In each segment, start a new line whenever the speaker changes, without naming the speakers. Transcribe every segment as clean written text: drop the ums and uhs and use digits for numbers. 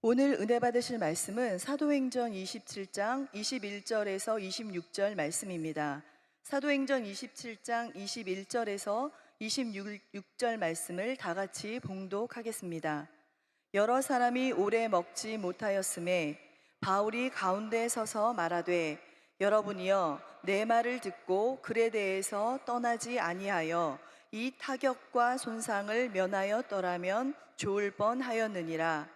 오늘 은혜 받으실 말씀은 사도행전 27장 21절에서 26절 말씀입니다. 사도행전 27장 21절에서 26절 말씀을 다 같이 봉독하겠습니다. 여러 사람이 오래 먹지 못하였음에 바울이 가운데 서서 말하되, 여러분이여 내 말을 듣고 그레데에서 떠나지 아니하여 이 타격과 손상을 면하여 떠나면 좋을 뻔하였느니라.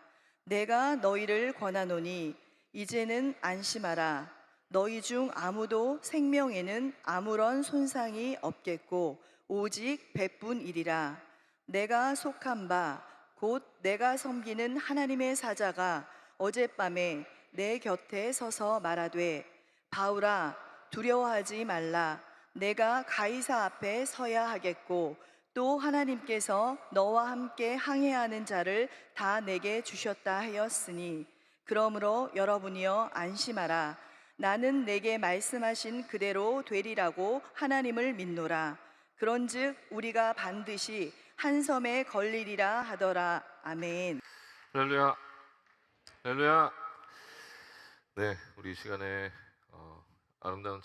내가 너희를 권하노니 이제는 안심하라. 너희 중 아무도 생명에는 아무런 손상이 없겠고 오직 배뿐이리라. 내가 속한 바 곧 내가 섬기는 하나님의 사자가 어젯밤에 내 곁에 서서 말하되, 바울아 두려워하지 말라. 내가 가이사 앞에 서야 하겠고 또 하나님께서 너와 함께 항해하는 자를 다 내게 주셨다 하였으니, 그러므로 여러분이여 안심하라. 나는 내게 말씀하신 그대로 되리라고 하나님을 믿노라. 그런즉 우리가 반드시 한 섬에 걸리리라 하더라. 아멘.
할렐루야, 할렐루야. 네, 우리 이 시간에 아름다운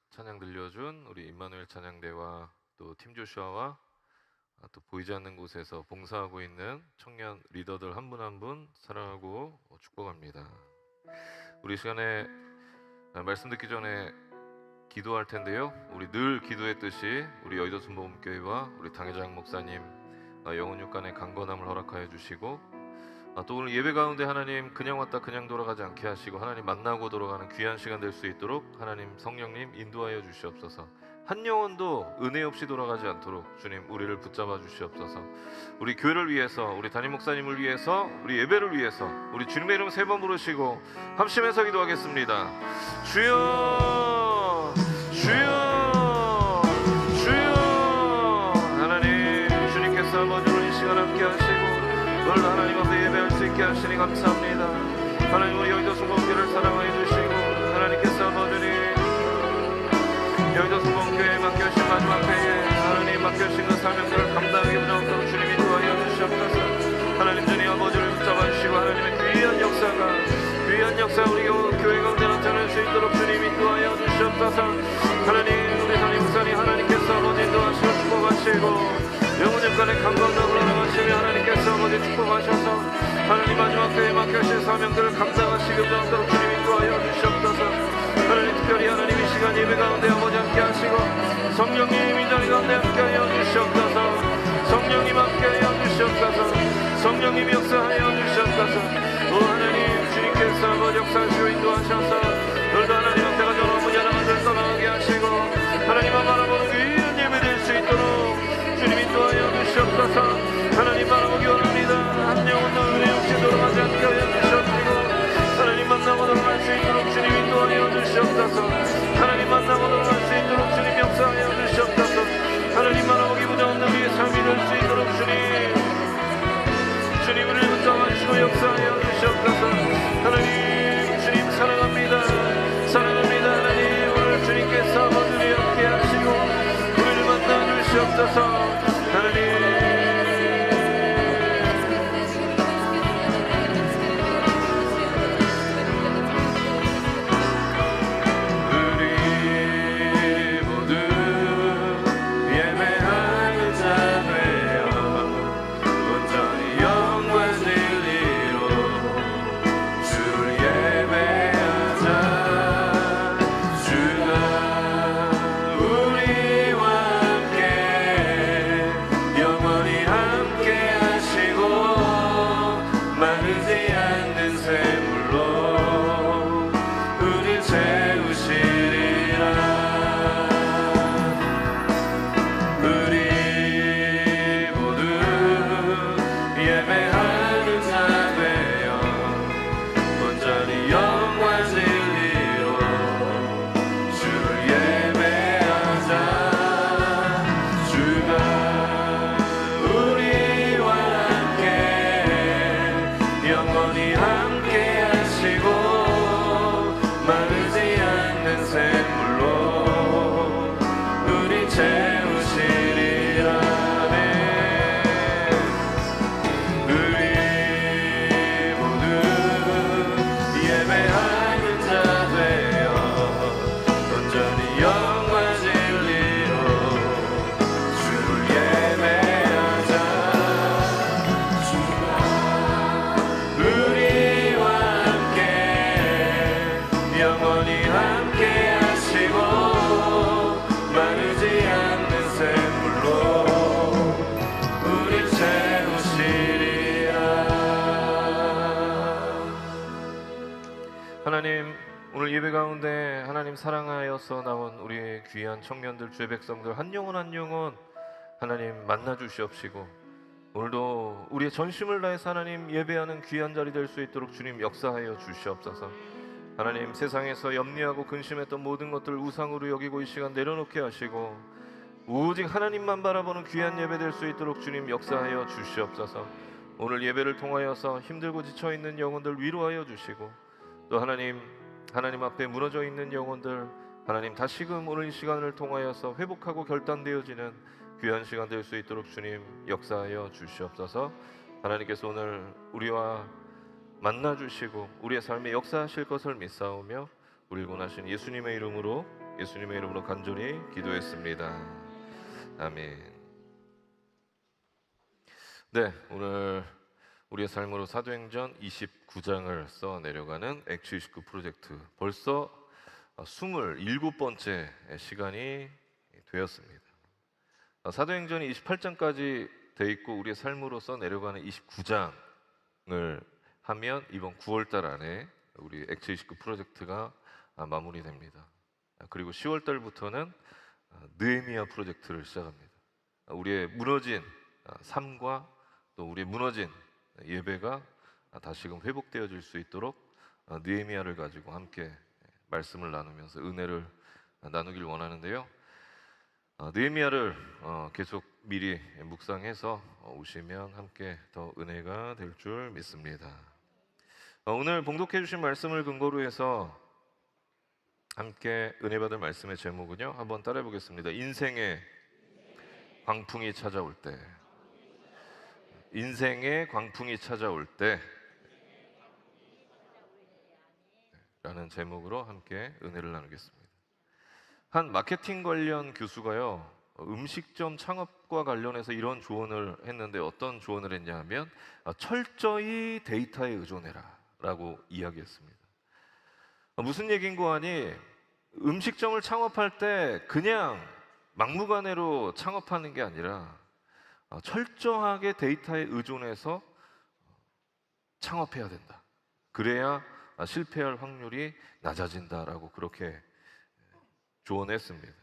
찬양 들려준 우리 임마누엘 찬양대와 또 팀 조슈아와 또 보이지 않는 곳에서 봉사하고 있는 청년 리더들 한 분 한 분 사랑하고 축복합니다. 우리 이 시간에 말씀 듣기 전에 기도할 텐데요, 우리 늘 기도했듯이 우리 여의도 순복음교회와 우리 당회장 목사님 영혼 육간의 강건함을 허락하여 주시고, 또 오늘 예배 가운데 하나님 그냥 왔다 그냥 돌아가지 않게 하시고 하나님 만나고 돌아가는 귀한 시간 될 수 있도록 하나님 성령님 인도하여 주시옵소서. 한 영혼도 은혜 없이 돌아가지 않도록 주님 우리를 붙잡아 주시옵소서. 우리 교회를 위해서, 우리 담임 목사님을 위해서, 우리 예배를 위해서 우리 주님의 이름 3번 부르시고 합심해서 기도하겠습니다. 주여, 주여, 주여. 하나님 주님께서 아버지로 이 시간 함께 하시고 오늘도 하나님 앞에 예배할 수 있게 하시니 감사합니다. 하나님 우리 여의도 순복음교회를 사랑하여 주시고 하나님께서 아버지니 여의도 순복음교회에 맡겨주신 마지막 때에 하나님 맡겨주신 그 사명들을 감당하기 부족하도록 주님이 도와여 주시옵소서. 하나님 주님 아버지를 붙잡아 주시고 하나님의 귀한 역사 우리 교회 가운데 나타날 수 있도록 주님이 도와여 주시옵소서. 하나님 우리 담임 목사님 하나님께서 아버지 도와주시고 축복하시고 영혼 육간의 강건함을 허락하시며 하나님께서 아버지 축복하셔서 하나님 마지막 때에 맡겨주신 사명들을 감당하시기 부족하도록 주님이 도와여 주시옵소서. 하나님 특별히 하나님 이 시간 예배 가운데 아버지 함께 하시고 성령님 이 자리 가운데 함께 하여 주시옵소서. 성령님 함께 하여 주시옵소서. 성령님 역사하여 주시옵소서. 오 하나님 주님께서 아버지 역사하시고 인도하셔서 오늘도 하나님 앞에 가져온 아버지 하나님을 떠나게 하시고 하나님만 바라보는 귀한 예배 될 수 있도록 주님이 도와여 주시옵소서. 하나님 바라보기 원합니다. 한 영혼도 은혜 없이 돌아가지 않게 하여 주시옵시고 하나님 만나보도록 할 수 있도록 주님이 도와여 주시옵소서. 하나님 만나보도록 할 수 있도록 주님 역사하여 주시옵소서. 하나님 바라보기 부족한 우리의 삶이 될 수 있도록 주님 우리를 붙잡아 주시고 역사하여 주시옵소서. 하나님 주님 사랑합니다. 하나님 오늘 주님께서 아버지를 함께 하시고 우리를 만나 주시옵소서. 하나님 우리 모두 하나님, 오늘 예배 가운데 하나님 사랑하여서 나온 우리 귀한 청년들, 주의 백성들 한 영혼 한 영혼 하나님 만나 주시옵시고, 오늘도 우리의 전심을 다해서 하나님 예배하는 귀한 자리 될 수 있도록 주님 역사하여 주시옵소서. 하나님, 세상에서 염려하고 근심했던 모든 것들 우상으로 여기고 이 시간 내려놓게 하시고 오직 하나님만 바라보는 귀한 예배 될 수 있도록 주님 역사하여 주시옵소서. 오늘 예배를 통하여서 힘들고 지쳐있는 영혼들 위로하여 주시고, 또 하나님 앞에 무너져 있는 영혼들 하나님 다시금 오늘 이 시간을 통하여서 회복하고 결단되어지는 귀한 시간 될 수 있도록 주님 역사하여 주시옵소서. 하나님께서 오늘 우리와 만나 주시고 우리의 삶에 역사하실 것을 믿사오며 우리를 원하신 예수님의 이름으로 간절히 기도했습니다. 아멘. 네, 오늘 우리의 삶으로 사도행전 29장을 써 내려가는 액트 29 프로젝트, 벌써 27번째 시간이 되었습니다. 사도행전이 28장까지 돼 있고 우리의 삶으로 써 내려가는 29장을 하면 이번 9월달 안에 우리 액트 29 프로젝트가 마무리됩니다. 그리고 10월달부터는 느헤미야 프로젝트를 시작합니다. 우리의 무너진 삶과 또 우리의 무너진 예배가 다시금 회복되어질 수 있도록 느헤미야를 가지고 함께 말씀을 나누면서 은혜를 나누길 원하는데요. 느헤미야를 계속 미리 묵상해서 오시면 함께 더 은혜가 될 줄 믿습니다. 오늘 봉독해 주신 말씀을 근거로 해서 함께 은혜 받을 말씀의 제목은요, 한번 따라해 보겠습니다. 인생의 광풍이 찾아올 때. 인생의 광풍이 찾아올 때 라는 제목으로 함께 은혜를 나누겠습니다. 한 마케팅 관련 교수가요, 음식점 창업과 관련해서 이런 조언을 했는데, 어떤 조언을 했냐 하면 철저히 데이터에 의존해라 라고 이야기했습니다. 무슨 얘기인고 하니, 음식점을 창업할 때 그냥 막무가내로 창업하는 게 아니라 철저하게 데이터에 의존해서 창업해야 된다. 그래야 실패할 확률이 낮아진다라고 그렇게 조언했습니다.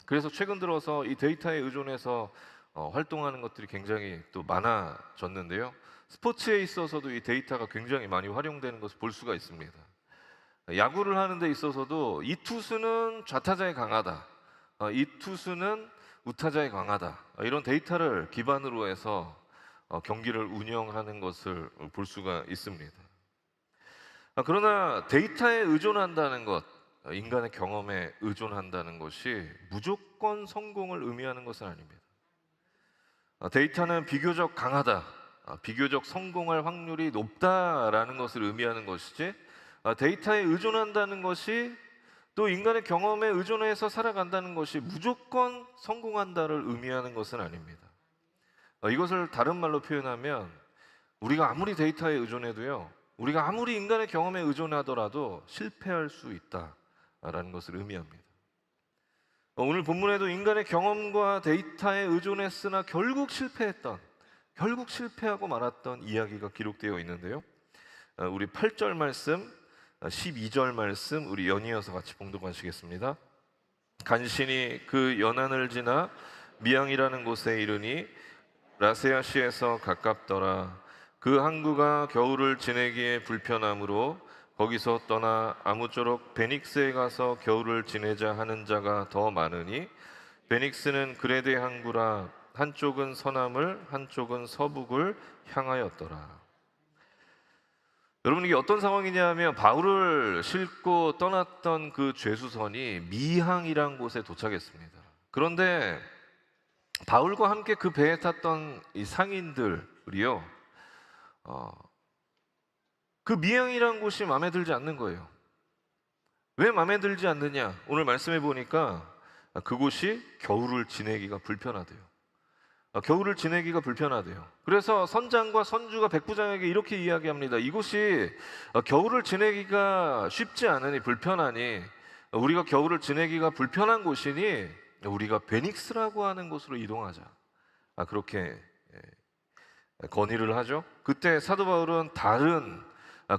그래서 최근 들어서 이 데이터에 의존해서 활동하는 것들이 굉장히 또 많아졌는데요. 스포츠에 있어서도 이 데이터가 굉장히 많이 활용되는 것을 볼 수가 있습니다. 야구를 하는 데 있어서도 이 투수는 좌타자에 강하다, 이 투수는 우타자에 강하다, 이런 데이터를 기반으로 해서 경기를 운영하는 것을 볼 수가 있습니다. 그러나 데이터에 의존한다는 것, 인간의 경험에 의존한다는 것이 무조건 성공을 의미하는 것은 아닙니다. 데이터는 비교적 강하다, 비교적 성공할 확률이 높다라는 것을 의미하는 것이지, 데이터에 의존한다는 것이 또 인간의 경험에 의존해서 살아간다는 것이 무조건 성공한다를 의미하는 것은 아닙니다. 이것을 다른 말로 표현하면, 우리가 아무리 데이터에 의존해도요, 우리가 아무리 인간의 경험에 의존하더라도 실패할 수 있다라는 것을 의미합니다. 오늘 본문에도 인간의 경험과 데이터에 의존했으나 결국 실패하고 말았던 이야기가 기록되어 있는데요. 우리 8절 말씀, 12절 말씀 우리 연이어서 같이 봉독하시겠습니다. 간신히 그 연안을 지나 미양이라는 곳에 이르니 라세아시에서 가깝더라. 그 항구가 겨울을 지내기에 불편하므로 거기서 떠나 아무쪼록 베닉스에 가서 겨울을 지내자 하는 자가 더 많으니, 베닉스는 그레데 항구라. 한쪽은 서남을 한쪽은 서북을 향하였더라. 여러분, 이게 어떤 상황이냐면, 바울을 싣고 떠났던 그 죄수선이 미항이란 곳에 도착했습니다. 그런데 바울과 함께 그 배에 탔던 이 상인들이요, 그 미항이란 곳이 마음에 들지 않는 거예요. 왜 마음에 들지 않느냐? 오늘 말씀해 보니까 그곳이 겨울을 지내기가 불편하대요. 겨울을 지내기가 불편하대요. 그래서 선장과 선주가 백부장에게 이렇게 이야기합니다. 이곳이 겨울을 지내기가 쉽지 않으니, 불편하니, 우리가 겨울을 지내기가 불편한 곳이니 우리가 베닉스라고 하는 곳으로 이동하자. 그렇게 건의를 하죠. 그때 사도 바울은 다른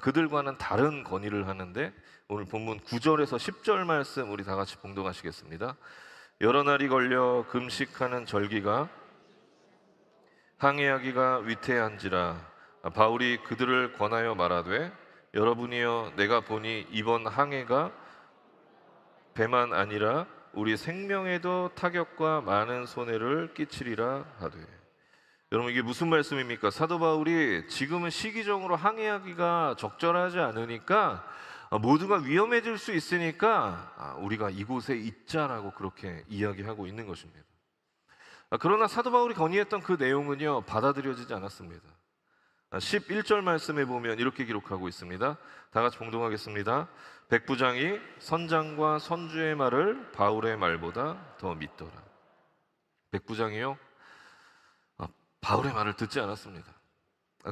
그들과는 다른 건의를 하는데 오늘 본문 9절에서 10절 말씀 우리 다 같이 봉독하시겠습니다. 여러 날이 걸려 금식하는 절기가 항해하기가 위태한지라 바울이 그들을 권하여 말하되 여러분이여 내가 보니 이번 항해가 배만 아니라 우리 생명에도 타격과 많은 손해를 끼치리라 하되. 여러분 이게 무슨 말씀입니까? 사도 바울이 지금은 시기적으로 항해하기가 적절하지 않으니까 모두가 위험해질 수 있으니까 우리가 이곳에 있자라고 그렇게 이야기하고 있는 것입니다. 그러나 사도 바울이 건의했던 그 내용은요 받아들여지지 않았습니다. 11절 말씀에 보면 이렇게 기록하고 있습니다. 다 같이 봉독하겠습니다. 백부장이 선장과 선주의 말을 바울의 말보다 더 믿더라. 백부장이요 바울의 말을 듣지 않았습니다.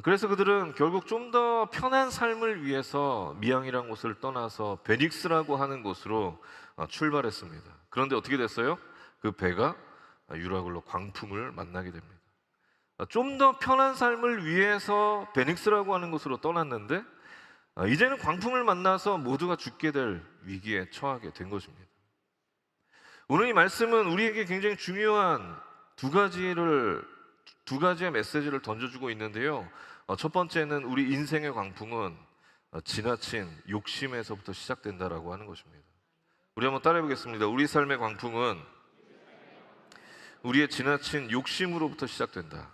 그래서 그들은 결국 좀 더 편한 삶을 위해서 미앙이라는 곳을 떠나서 베닉스라고 하는 곳으로 출발했습니다. 그런데 어떻게 됐어요? 그 배가 유라굴로 광풍을 만나게 됩니다. 좀 더 편한 삶을 위해서 베닉스라고 하는 곳으로 떠났는데 이제는 광풍을 만나서 모두가 죽게 될 위기에 처하게 된 것입니다. 오늘 이 말씀은 우리에게 굉장히 중요한 두 가지의 메시지를 던져주고 있는데요. 첫 번째는 우리 인생의 광풍은 지나친 욕심에서부터 시작된다라고 하는 것입니다. 우리 한번 따라해 보겠습니다. 우리 삶의 광풍은 우리의 지나친 욕심으로부터 시작된다.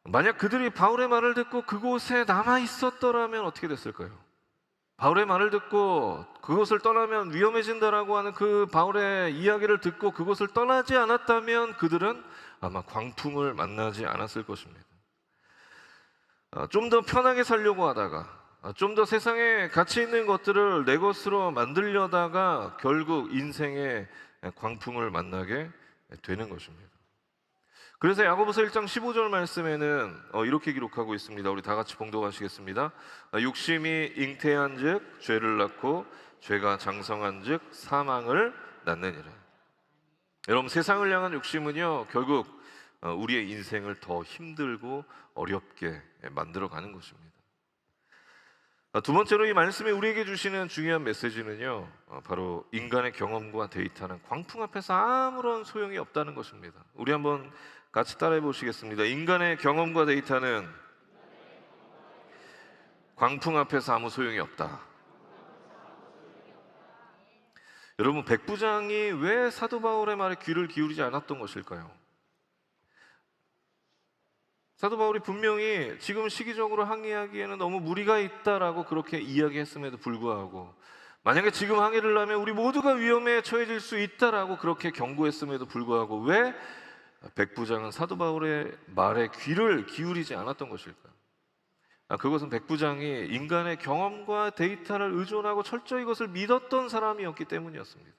만약 그들이 바울의 말을 듣고 그곳에 남아 있었더라면 어떻게 됐을까요? 바울의 말을 듣고 그곳을 떠나면 위험해진다라고 하는 그 바울의 이야기를 듣고 그곳을 떠나지 않았다면 그들은 아마 광풍을 만나지 않았을 것입니다. 좀 더 편하게 살려고 하다가 좀 더 세상에 가치 있는 것들을 내 것으로 만들려다가 결국 인생의 광풍을 만나게 되는 것입니다. 그래서 야고보서 1장 15절 말씀에는 이렇게 기록하고 있습니다. 우리 다 같이 봉독하시겠습니다. 욕심이 잉태한즉 죄를 낳고 죄가 장성한즉 사망을 낳느니라. 여러분 세상을 향한 욕심은요 결국 우리의 인생을 더 힘들고 어렵게 만들어가는 것입니다. 두 번째로 이 말씀이 우리에게 주시는 중요한 메시지는요 바로 인간의 경험과 데이터는 광풍 앞에서 아무런 소용이 없다는 것입니다. 우리 한번 같이 따라해 보시겠습니다. 인간의 경험과 데이터는 광풍 앞에서 아무 소용이 없다. 여러분 백부장이 왜 사도 바울의 말에 귀를 기울이지 않았던 것일까요? 사도 바울이 분명히 지금 시기적으로 항해하기에는 너무 무리가 있다라고 그렇게 이야기했음에도 불구하고 만약에 지금 항해를 하면 우리 모두가 위험에 처해질 수 있다라고 그렇게 경고했음에도 불구하고 왜 백부장은 사도 바울의 말에 귀를 기울이지 않았던 것일까요? 그것은 백부장이 인간의 경험과 데이터를 의존하고 철저히 이것을 믿었던 사람이었기 때문이었습니다.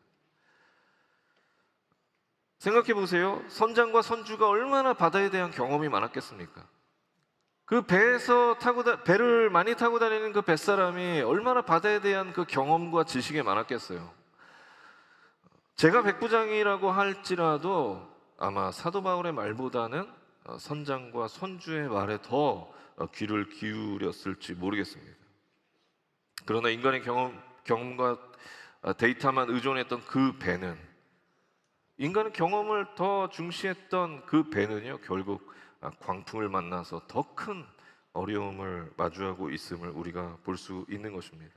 생각해 보세요. 선장과 선주가 얼마나 바다에 대한 경험이 많았겠습니까? 그 배를 많이 타고 다니는 그 뱃사람이 얼마나 바다에 대한 그 경험과 지식이 많았겠어요. 제가 백부장이라고 할지라도 아마 사도 바울의 말보다는 선장과 선주의 말에 더 귀를 기울였을지 모르겠습니다. 그러나 인간의 경험과 데이터만 의존했던 그 배는 인간의 경험을 더 중시했던 그 배는요 결국 광풍을 만나서 더 큰 어려움을 마주하고 있음을 우리가 볼 수 있는 것입니다.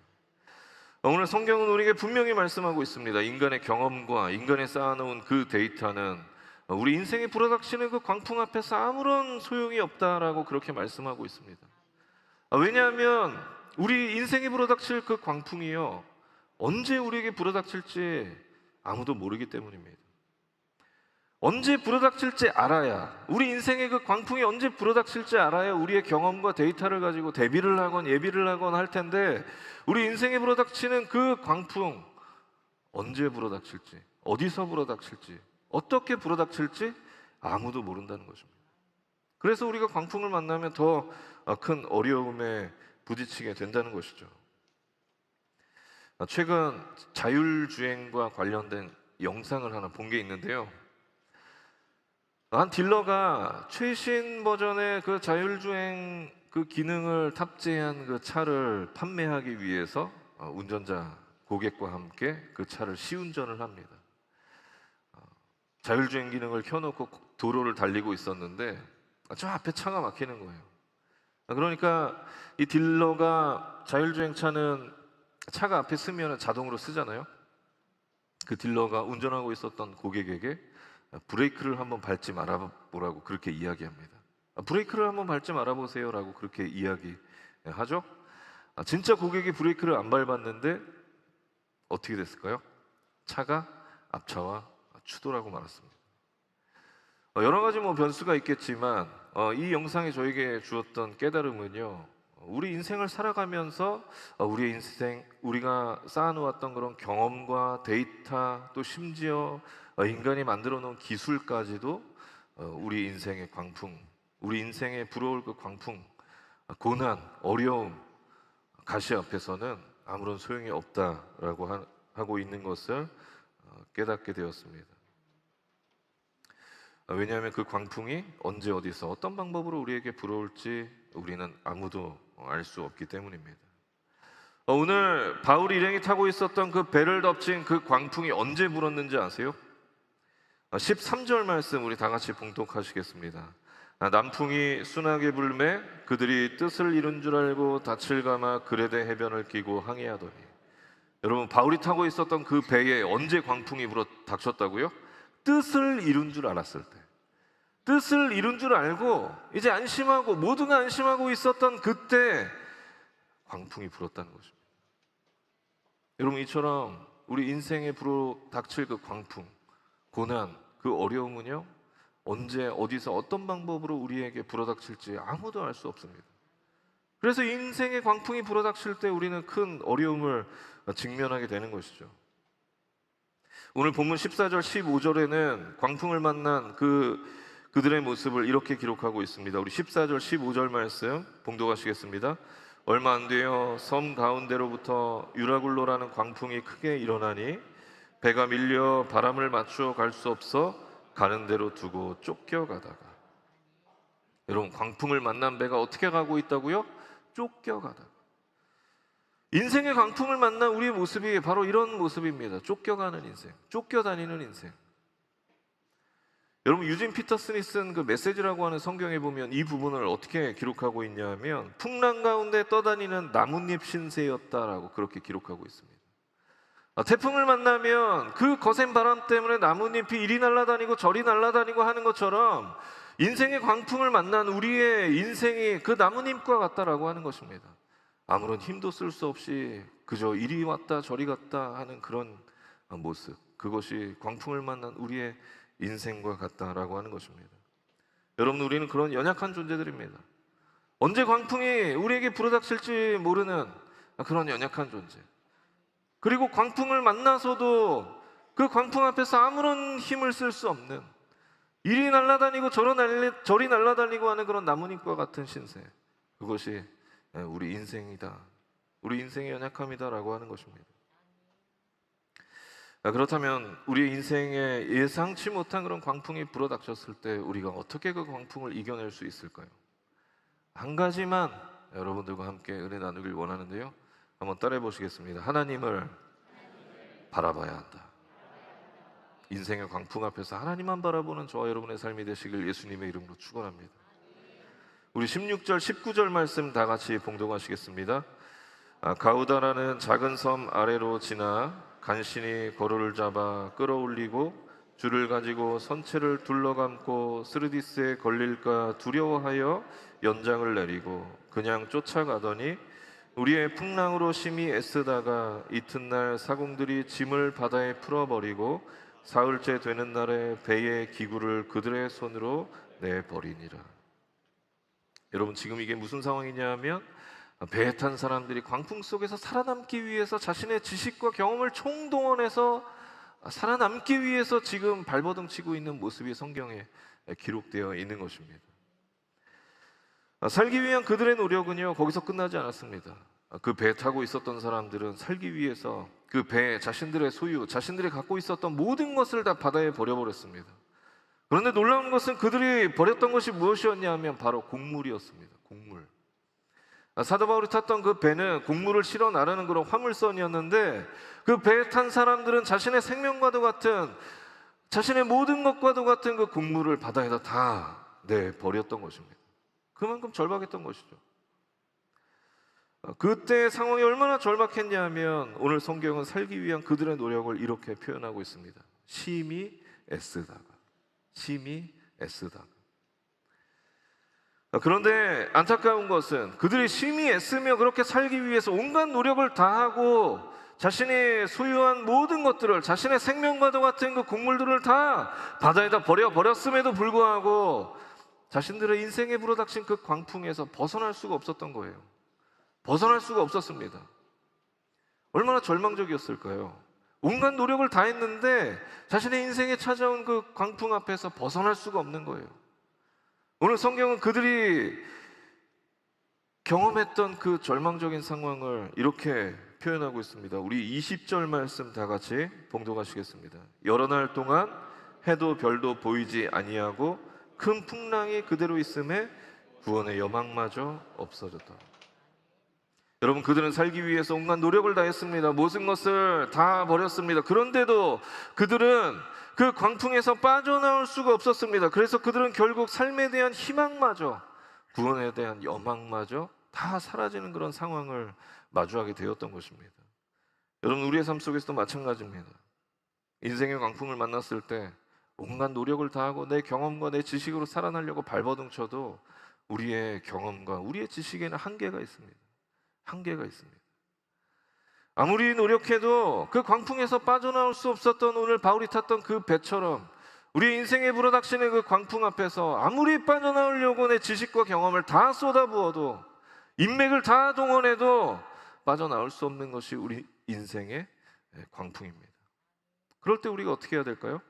오늘 성경은 우리에게 분명히 말씀하고 있습니다. 인간의 경험과 인간이 쌓아놓은 그 데이터는 우리 인생에 불어닥치는 그 광풍 앞에서 아무런 소용이 없다라고 그렇게 말씀하고 있습니다. 왜냐하면 우리 인생에 불어닥칠 그 광풍이요 언제 우리에게 불어닥칠지 아무도 모르기 때문입니다. 언제 불어닥칠지 알아야 우리 인생의 그 광풍이 언제 불어닥칠지 알아야 우리의 경험과 데이터를 가지고 대비를 하건 예비를 하건 할 텐데 우리 인생에 불어닥치는 그 광풍 언제 불어닥칠지 어디서 불어닥칠지 어떻게 불어닥칠지 아무도 모른다는 것입니다. 그래서 우리가 광풍을 만나면 더 큰 어려움에 부딪히게 된다는 것이죠. 최근 자율주행과 관련된 영상을 하나 본 게 있는데요. 한 딜러가 최신 버전의 그 자율주행 그 기능을 탑재한 그 차를 판매하기 위해서 운전자 고객과 함께 그 차를 시운전을 합니다. 자율주행 기능을 켜놓고 도로를 달리고 있었는데 저 앞에 차가 막히는 거예요. 그러니까 이 딜러가 자율주행 차는 차가 앞에 쓰면 자동으로 쓰잖아요. 그 딜러가 운전하고 있었던 고객에게 브레이크를 한번 밟지 말아보라고 그렇게 이야기합니다. 브레이크를 한번 밟지 말아보세요 라고 그렇게 이야기하죠. 진짜 고객이 브레이크를 안 밟았는데 어떻게 됐을까요? 차가 앞차와 추돌하고 말았습니다. 여러 가지 변수가 있겠지만 이 영상이 저에게 주었던 깨달음은요, 우리 인생을 살아가면서 우리의 인생, 우리가 쌓아놓았던 그런 경험과 데이터, 또 심지어 인간이 만들어 놓은 기술까지도 우리 인생의 광풍, 우리 인생에 불어올 그 광풍, 고난, 어려움, 가시 앞에서는 아무런 소용이 없다라고 하고 있는 것을 깨닫게 되었습니다. 왜냐하면 그 광풍이 언제 어디서 어떤 방법으로 우리에게 불어올지 우리는 아무도 알 수 없기 때문입니다. 오늘 바울이 일행이 타고 있었던 그 배를 덮친 그 광풍이 언제 불었는지 아세요? 13절 말씀 우리 다 같이 봉독하시겠습니다. 남풍이 순하게 불매 그들이 뜻을 이룬 줄 알고 닻을 감아 그레데 해변을 끼고 항해하더니. 여러분, 바울이 타고 있었던 그 배에 언제 광풍이 불어 닥쳤다고요? 뜻을 이룬 줄 알았을 때, 뜻을 이룬 줄 알고 이제 안심하고 모두가 안심하고 있었던 그때 광풍이 불었다는 것입니다. 여러분, 이처럼 우리 인생에 불어 닥칠 그 광풍, 고난, 그 어려움은요, 언제 어디서 어떤 방법으로 우리에게 불어닥칠지 아무도 알 수 없습니다. 그래서 인생의 광풍이 불어닥칠 때 우리는 큰 어려움을 직면하게 되는 것이죠. 오늘 본문 14절 15절에는 광풍을 만난 그들의 모습을 이렇게 기록하고 있습니다. 우리 14절 15절 말씀 봉독하시겠습니다. 얼마 안 되어 섬 가운데로부터 유라굴로라는 광풍이 크게 일어나니 배가 밀려 바람을 맞추어 갈 수 없어 가는 대로 두고 쫓겨가다가. 여러분, 광풍을 만난 배가 어떻게 가고 있다고요? 쫓겨가다가. 인생의 광풍을 만난 우리의 모습이 바로 이런 모습입니다. 쫓겨가는 인생, 쫓겨다니는 인생. 여러분, 유진 피터슨이 쓴 그 메시지라고 하는 성경에 보면 이 부분을 어떻게 기록하고 있냐 하면 풍랑 가운데 떠다니는 나뭇잎 신세였다라고 그렇게 기록하고 있습니다. 태풍을 만나면 그 거센 바람 때문에 나뭇잎이 이리 날아다니고 저리 날아다니고 하는 것처럼 인생의 광풍을 만난 우리의 인생이 그 나뭇잎과 같다라고 하는 것입니다. 아무런 힘도 쓸 수 없이 그저 이리 왔다 저리 갔다 하는 그런 모습, 그것이 광풍을 만난 우리의 인생과 같다라고 하는 것입니다. 여러분, 우리는 그런 연약한 존재들입니다. 언제 광풍이 우리에게 불어닥칠지 모르는 그런 연약한 존재. 그리고 광풍을 만나서도 그 광풍 앞에서 아무런 힘을 쓸 수 없는, 이리 날아다니고 저리 날아다니고 하는 그런 나뭇잎과 같은 신세. 그것이 우리 인생이다, 우리 인생의 연약함이다라고 하는 것입니다. 그렇다면 우리 인생에 예상치 못한 그런 광풍이 불어닥쳤을 때 우리가 어떻게 그 광풍을 이겨낼 수 있을까요? 한 가지만 여러분들과 함께 은혜 나누길 원하는데요, 한번 따라해 보시겠습니다. 하나님을 바라봐야 한다. 인생의 광풍 앞에서 하나님만 바라보는 저와 여러분의 삶이 되시길 예수님의 이름으로 축원합니다. 우리 16절 19절 말씀 다 같이 봉독하시겠습니다. 가우다라는 작은 섬 아래로 지나 간신히 거로를 잡아 끌어올리고 줄을 가지고 선체를 둘러감고 스르디스에 걸릴까 두려워하여 연장을 내리고 그냥 쫓아가더니 우리의 풍랑으로 심히 애쓰다가 이튿날 사공들이 짐을 바다에 풀어버리고 사흘째 되는 날에 배의 기구를 그들의 손으로 내버리니라. 여러분, 지금 이게 무슨 상황이냐 하면 배에 탄 사람들이 광풍 속에서 살아남기 위해서 자신의 지식과 경험을 총동원해서 살아남기 위해서 지금 발버둥 치고 있는 모습이 성경에 기록되어 있는 것입니다. 살기 위한 그들의 노력은요, 거기서 끝나지 않았습니다. 그 배 타고 있었던 사람들은 살기 위해서 그 배, 자신들의 소유, 자신들이 갖고 있었던 모든 것을 다 바다에 버려버렸습니다. 그런데 놀라운 것은 그들이 버렸던 것이 무엇이었냐 하면 바로 곡물이었습니다. 곡물. 사도 바울이 탔던 그 배는 곡물을 실어 나르는 그런 화물선이었는데 그 배에 탄 사람들은 자신의 생명과도 같은, 자신의 모든 것과도 같은 그 곡물을 바다에다 다 내버렸던 것입니다. 그만큼 절박했던 것이죠. 그때 상황이 얼마나 절박했냐면 오늘 성경은 살기 위한 그들의 노력을 이렇게 표현하고 있습니다. 심히 애쓰다가, 심히 애쓰다가. 그런데 안타까운 것은 그들이 심히 애쓰며 그렇게 살기 위해서 온갖 노력을 다하고 자신이 소유한 모든 것들을, 자신의 생명과도 같은 그 곡물들을 다 바다에다 버렸음에도 불구하고 자신들의 인생에 불어닥친 그 광풍에서 벗어날 수가 없었던 거예요. 벗어날 수가 없었습니다. 얼마나 절망적이었을까요? 온갖 노력을 다했는데 자신의 인생에 찾아온 그 광풍 앞에서 벗어날 수가 없는 거예요. 오늘 성경은 그들이 경험했던 그 절망적인 상황을 이렇게 표현하고 있습니다. 우리 20절 말씀 다 같이 봉독하시겠습니다. 여러 날 동안 해도 별도 보이지 아니하고 큰 풍랑이 그대로 있음에 구원의 여망마저 없어졌다. 여러분, 그들은 살기 위해서 온갖 노력을 다했습니다. 모든 것을 다 버렸습니다. 그런데도 그들은 그 광풍에서 빠져나올 수가 없었습니다. 그래서 그들은 결국 삶에 대한 희망마저, 구원에 대한 여망마저 다 사라지는 그런 상황을 마주하게 되었던 것입니다. 여러분, 우리의 삶 속에서도 마찬가지입니다. 인생의 광풍을 만났을 때 온갖 노력을 다하고 내 경험과 내 지식으로 살아나려고 발버둥 쳐도 우리의 경험과 우리의 지식에는 한계가 있습니다. 한계가 있습니다. 아무리 노력해도 그 광풍에서 빠져나올 수 없었던 오늘 바울이 탔던 그 배처럼 우리 인생에 불어닥치는 그 광풍 앞에서 아무리 빠져나오려고 내 지식과 경험을 다 쏟아부어도, 인맥을 다 동원해도 빠져나올 수 없는 것이 우리 인생의 광풍입니다. 그럴 때 우리가 어떻게 해야 될까요?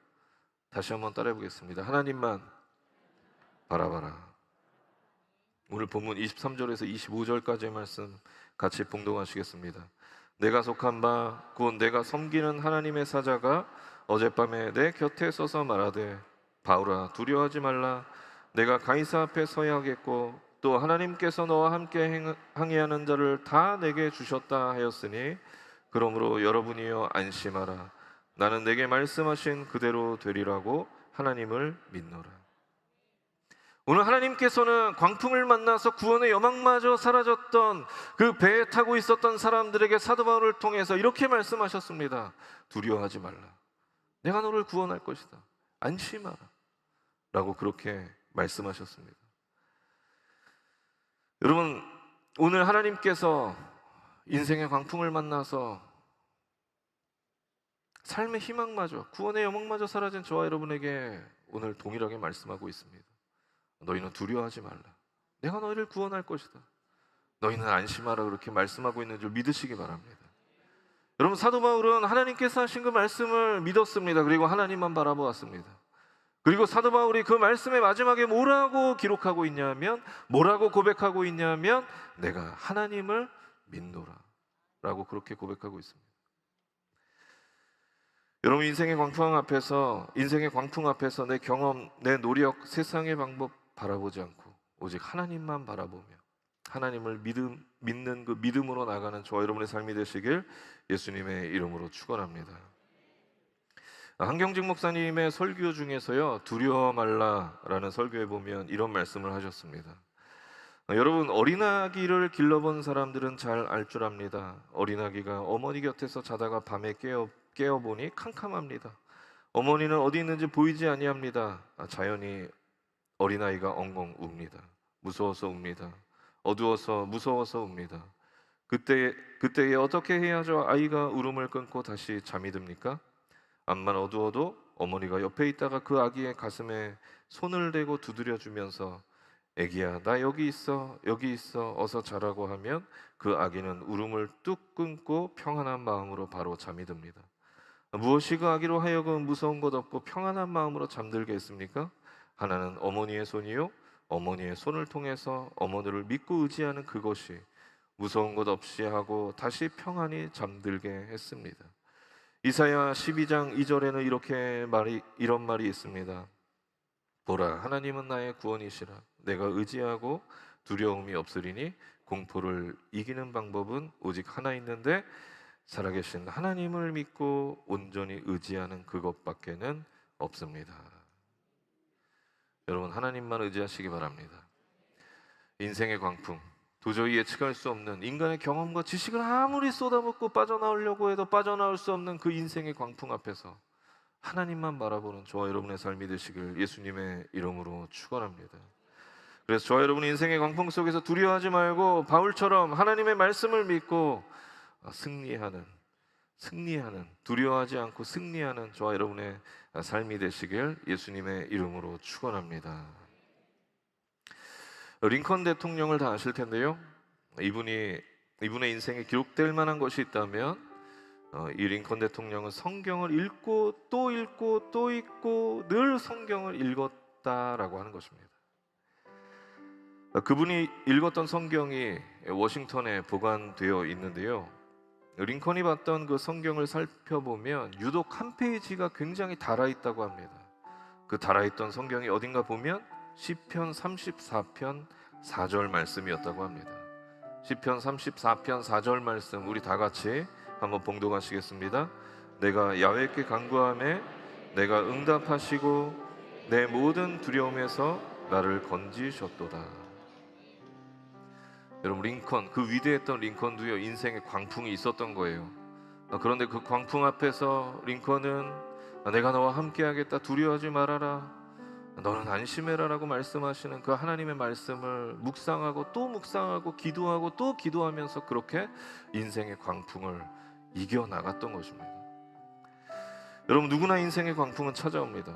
다시 한번 따라해 보겠습니다. 하나님만 바라봐라. 오늘 본문 23절에서 25절까지의 말씀 같이 봉독하시겠습니다. 내가 속한 바 곧 내가 섬기는 하나님의 사자가 어젯밤에 내 곁에 서서 말하되 바울아 두려워하지 말라. 내가 가이사 앞에 서야 하겠고 또 하나님께서 너와 함께 항해하는 자를 다 내게 주셨다 하였으니 그러므로 여러분이여 안심하라. 나는 내게 말씀하신 그대로 되리라고 하나님을 믿노라. 오늘 하나님께서는 광풍을 만나서 구원의 여망마저 사라졌던 그 배에 타고 있었던 사람들에게 사도 바울을 통해서 이렇게 말씀하셨습니다. 두려워하지 말라. 내가 너를 구원할 것이다. 안심하라. 라고 그렇게 말씀하셨습니다. 여러분, 오늘 하나님께서 인생의 광풍을 만나서 삶의 희망마저, 구원의 여망마저 사라진 저와 여러분에게 오늘 동일하게 말씀하고 있습니다. 너희는 두려워하지 말라. 내가 너희를 구원할 것이다. 너희는 안심하라. 그렇게 말씀하고 있는 줄 믿으시기 바랍니다. 여러분, 사도 바울은 하나님께서 하신 그 말씀을 믿었습니다. 그리고 하나님만 바라보았습니다. 그리고 사도 바울이 그 말씀의 마지막에 뭐라고 기록하고 있냐면, 뭐라고 고백하고 있냐면 내가 하나님을 믿노라 라고 그렇게 고백하고 있습니다. 여러분, 인생의 광풍 앞에서 내 경험, 내 노력, 세상의 방법 바라보지 않고 오직 하나님만 바라보며 하나님을 믿는 그 믿음으로 나가는 저와 여러분의 삶이 되시길 예수님의 이름으로 축원합니다. 한경직 목사님의 설교 중에서요, 두려워 말라라는 설교에 보면 이런 말씀을 하셨습니다. 여러분, 어린아기를 길러본 사람들은 잘 알 줄 압니다. 어린아기가 어머니 곁에서 자다가 밤에 깨어보니 캄캄합니다. 어머니는 어디 있는지 보이지 아니합니다. 자연히 어린아이가 엉엉 웁니다. 무서워서 웁니다. 어두워서 무서워서 웁니다. 그때에 어떻게 해야죠? 아이가 울음을 끊고 다시 잠이 듭니까? 암만 어두워도 어머니가 옆에 있다가 그 아기의 가슴에 손을 대고 두드려주면서 애기야, 나 여기 있어, 여기 있어, 어서 자라고 하면 그 아기는 울음을 뚝 끊고 평안한 마음으로 바로 잠이 듭니다. 무엇이 그 아기로 하여금 무서운 것 없고 평안한 마음으로 잠들게 했습니까? 하나는 어머니의 손이요, 어머니의 손을 통해서 어머니를 믿고 의지하는 그것이 무서운 것 없이 하고 다시 평안히 잠들게 했습니다. 이사야 12장 2절에는 이런 말이 있습니다. 보라, 하나님은 나의 구원이시라. 내가 의지하고 두려움이 없으리니 공포를 이기는 방법은 오직 하나 있는데 살아계신 하나님을 믿고 온전히 의지하는 그것밖에는 없습니다. 여러분, 하나님만 의지하시기 바랍니다. 인생의 광풍, 도저히 예측할 수 없는 인간의 경험과 지식을 아무리 쏟아붓고 빠져나오려고 해도 빠져나올 수 없는 그 인생의 광풍 앞에서 하나님만 바라보는 저와 여러분의 삶이 되시길 예수님의 이름으로 축원합니다. 그래서 저와 여러분 인생의 광풍 속에서 두려워하지 말고 바울처럼 하나님의 말씀을 믿고 승리하는, 두려워하지 않고 승리하는 저와 여러분의 삶이 되시길 예수님의 이름으로 축원합니다. 링컨 대통령을 다 아실 텐데요, 이분의 인생에 기록될 만한 것이 있다면 이 링컨 대통령은 성경을 읽고 또 읽고 또 읽고 늘 성경을 읽었다라고 하는 것입니다. 그분이 읽었던 성경이 워싱턴에 보관되어 있는데요, 링컨이 봤던 그 성경을 살펴보면 유독 한 페이지가 굉장히 달아있다고 합니다. 그 달아있던 성경이 어딘가 보면 시편 34편 4절 말씀이었다고 합니다. 시편 34편 4절 말씀 우리 다 같이 한번 봉독하시겠습니다. 내가 야훼께 간구하매 내가 응답하시고 내 모든 두려움에서 나를 건지셨도다. 여러분, 링컨, 그 위대했던 링컨도요, 인생에 광풍이 있었던 거예요. 그런데 그 광풍 앞에서 링컨은 내가 너와 함께하겠다, 두려워하지 말아라, 너는 안심해라 라고 말씀하시는 그 하나님의 말씀을 묵상하고 또 묵상하고 기도하고 또 기도하면서 그렇게 인생의 광풍을 이겨나갔던 것입니다. 여러분, 누구나 인생의 광풍은 찾아옵니다.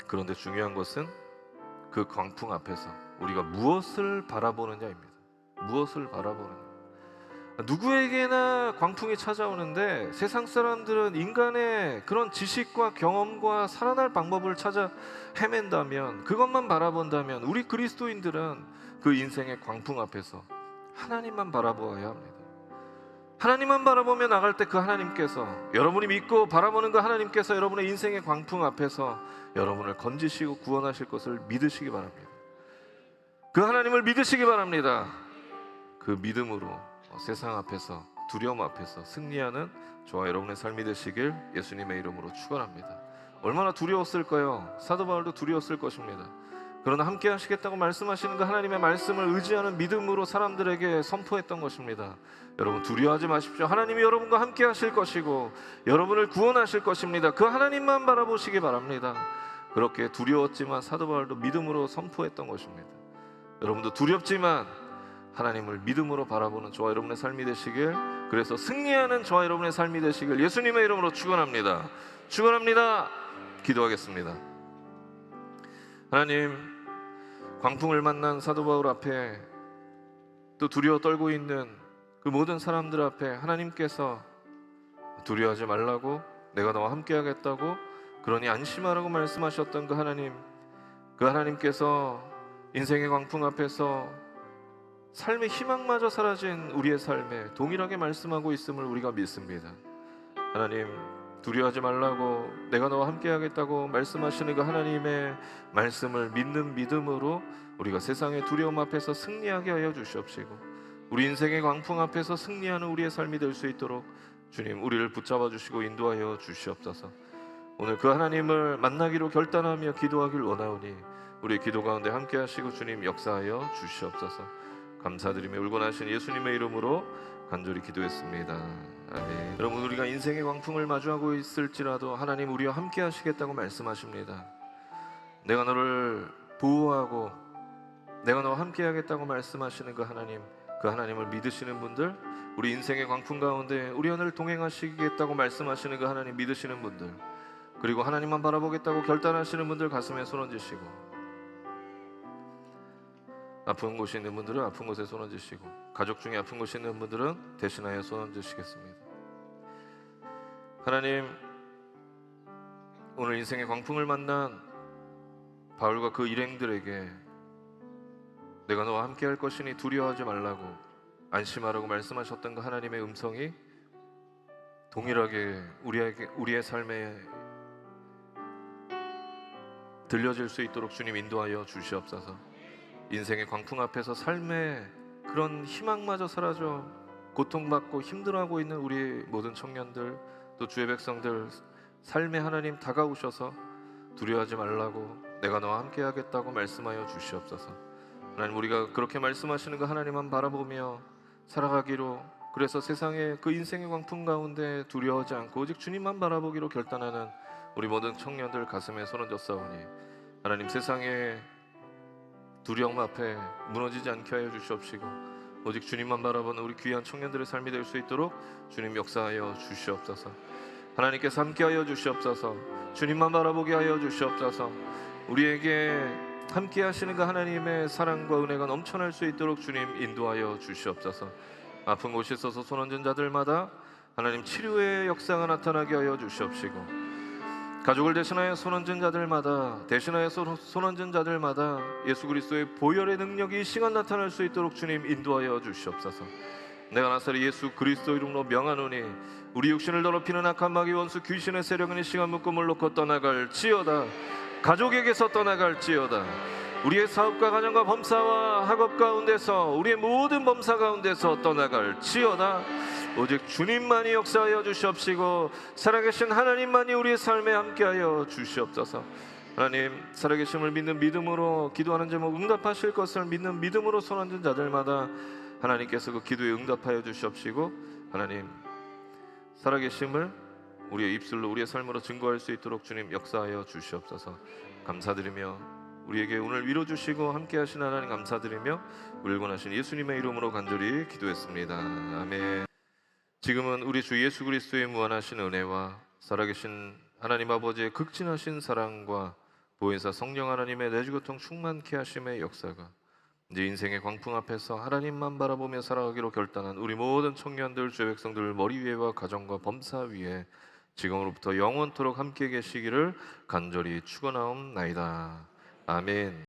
그런데 중요한 것은 그 광풍 앞에서 우리가 무엇을 바라보느냐입니다. 무엇을 바라보느냐. 누구에게나 광풍이 찾아오는데 세상 사람들은 인간의 그런 지식과 경험과 살아날 방법을 찾아 헤맨다면, 그것만 바라본다면 우리 그리스도인들은 그 인생의 광풍 앞에서 하나님만 바라보아야 합니다. 하나님만 바라보며 나갈 때 그 하나님께서, 여러분이 믿고 바라보는 그 하나님께서 여러분의 인생의 광풍 앞에서 여러분을 건지시고 구원하실 것을 믿으시기 바랍니다. 그 하나님을 믿으시기 바랍니다. 그 믿음으로 세상 앞에서, 두려움 앞에서 승리하는 저와 여러분의 삶이 되시길 예수님의 이름으로 축원합니다. 얼마나 두려웠을까요? 사도 바울도 두려웠을 것입니다. 그러나 함께 하시겠다고 말씀하시는 그 하나님의 말씀을 의지하는 믿음으로 사람들에게 선포했던 것입니다. 여러분, 두려워하지 마십시오. 하나님이 여러분과 함께 하실 것이고 여러분을 구원하실 것입니다. 그 하나님만 바라보시기 바랍니다. 그렇게 두려웠지만 사도 바울도 믿음으로 선포했던 것입니다. 여러분도 두렵지만 하나님을 믿음으로 바라보는 저와 여러분의 삶이 되시길, 그래서 승리하는 저와 여러분의 삶이 되시길 예수님의 이름으로 축원합니다. 축원합니다. 기도하겠습니다. 하나님, 광풍을 만난 사도 바울 앞에, 또 두려워 떨고 있는 그 모든 사람들 앞에 하나님께서 두려워하지 말라고, 내가 너와 함께 하겠다고, 그러니 안심하라고 말씀하셨던 그 하나님, 그 하나님께서 인생의 광풍 앞에서 삶의 희망마저 사라진 우리의 삶에 동일하게 말씀하고 있음을 우리가 믿습니다. 하나님, 두려워하지 말라고, 내가 너와 함께 하겠다고 말씀하시는 그 하나님의 말씀을 믿는 믿음으로 우리가 세상의 두려움 앞에서 승리하게 하여 주시옵시고, 우리 인생의 광풍 앞에서 승리하는 우리의 삶이 될 수 있도록 주님, 우리를 붙잡아 주시고 인도하여 주시옵소서. 오늘 그 하나님을 만나기로 결단하며 기도하길 원하오니 우리의 기도 가운데 함께 하시고 주님 역사하여 주시옵소서. 감사드리며 울고 나신 예수님의 이름으로 간절히 기도했습니다. 아멘. 여러분, 우리가 인생의 광풍을 마주하고 있을지라도 하나님 우리와 함께 하시겠다고 말씀하십니다. 내가 너를 보호하고 내가 너와 함께 하겠다고 말씀하시는 그 하나님, 그 하나님을 믿으시는 분들, 우리 인생의 광풍 가운데 우리와 늘 동행하시겠다고 말씀하시는 그 하나님 믿으시는 분들, 그리고 하나님만 바라보겠다고 결단하시는 분들 가슴에 손 얹으시고, 아픈 곳이 있는 분들은 아픈 곳에 손 얹으시고, 가족 중에 아픈 곳이 있는 분들은 대신하여 손 얹으시겠습니다. 하나님, 오늘 인생의 광풍을 만난 바울과 그 일행들에게 내가 너와 함께 할 것이니 두려워하지 말라고, 안심하라고 말씀하셨던 그 하나님의 음성이 동일하게 우리의 삶에 들려질 수 있도록 주님 인도하여 주시옵소서. 인생의 광풍 앞에서 삶의 그런 희망마저 사라져 고통받고 힘들어하고 있는 우리 모든 청년들, 또 주의 백성들, 삶의 하나님 다가오셔서 두려워하지 말라고, 내가 너와 함께 하겠다고 말씀하여 주시옵소서. 하나님, 우리가 그렇게 말씀하시는 그 하나님만 바라보며 살아가기로, 그래서 세상의 그 인생의 광풍 가운데 두려워하지 않고 오직 주님만 바라보기로 결단하는 우리 모든 청년들 가슴에 손을 얹었사오니, 하나님, 세상의 두려움 앞에 무너지지 않게 하여 주시옵시고 오직 주님만 바라보는 우리 귀한 청년들의 삶이 될 수 있도록 주님 역사하여 주시옵소서. 하나님께서 함께하여 주시옵소서. 주님만 바라보게 하여 주시옵소서. 우리에게 함께 하시는 그 하나님의 사랑과 은혜가 넘쳐날 수 있도록 주님 인도하여 주시옵소서. 아픈 곳에 있어서 손 얹은 자들마다 하나님 치료의 역사가 나타나게 하여 주시옵시고, 가족을 대신하여 손 얹은 자들마다, 대신하여 손 얹은 자들마다 예수 그리스도의 보혈의 능력이 이 시간 나타날 수 있도록 주님 인도하여 주시옵소서. 내가 나사렛 예수 그리스도 이름으로 명하노니 우리 육신을 더럽히는 악한 마귀 원수 귀신의 세력은 이 시간 묶음을 놓고 떠나갈지어다. 가족에게서 떠나갈지어다. 우리의 사업과 가정과 범사와 학업 가운데서, 우리의 모든 범사 가운데서 떠나갈지어다. 오직 주님만이 역사하여 주시옵시고 살아계신 하나님만이 우리의 삶에 함께하여 주시옵소서. 하나님, 살아계심을 믿는 믿음으로 기도하는 제목 응답하실 것을 믿는 믿음으로 손 얹은 자들마다 하나님께서 그 기도에 응답하여 주시옵시고, 하나님, 살아계심을 우리의 입술로, 우리의 삶으로 증거할 수 있도록 주님 역사하여 주시옵소서. 감사드리며 우리에게 오늘 위로 주시고 함께 하신 하나님 감사드리며 우리 권하신 예수님의 이름으로 간절히 기도했습니다. 아멘. 지금은 우리 주 예수 그리스도의 무한하신 은혜와 살아계신 하나님 아버지의 극진하신 사랑과 보혜사 성령 하나님의 내주교통 충만케 하심의 역사가 이제 인생의 광풍 앞에서 하나님만 바라보며 살아가기로 결단한 우리 모든 청년들, 주의 백성들 머리 위에와 가정과 범사 위에 지금으로부터 영원토록 함께 계시기를 간절히 축원하옵나이다. 아멘.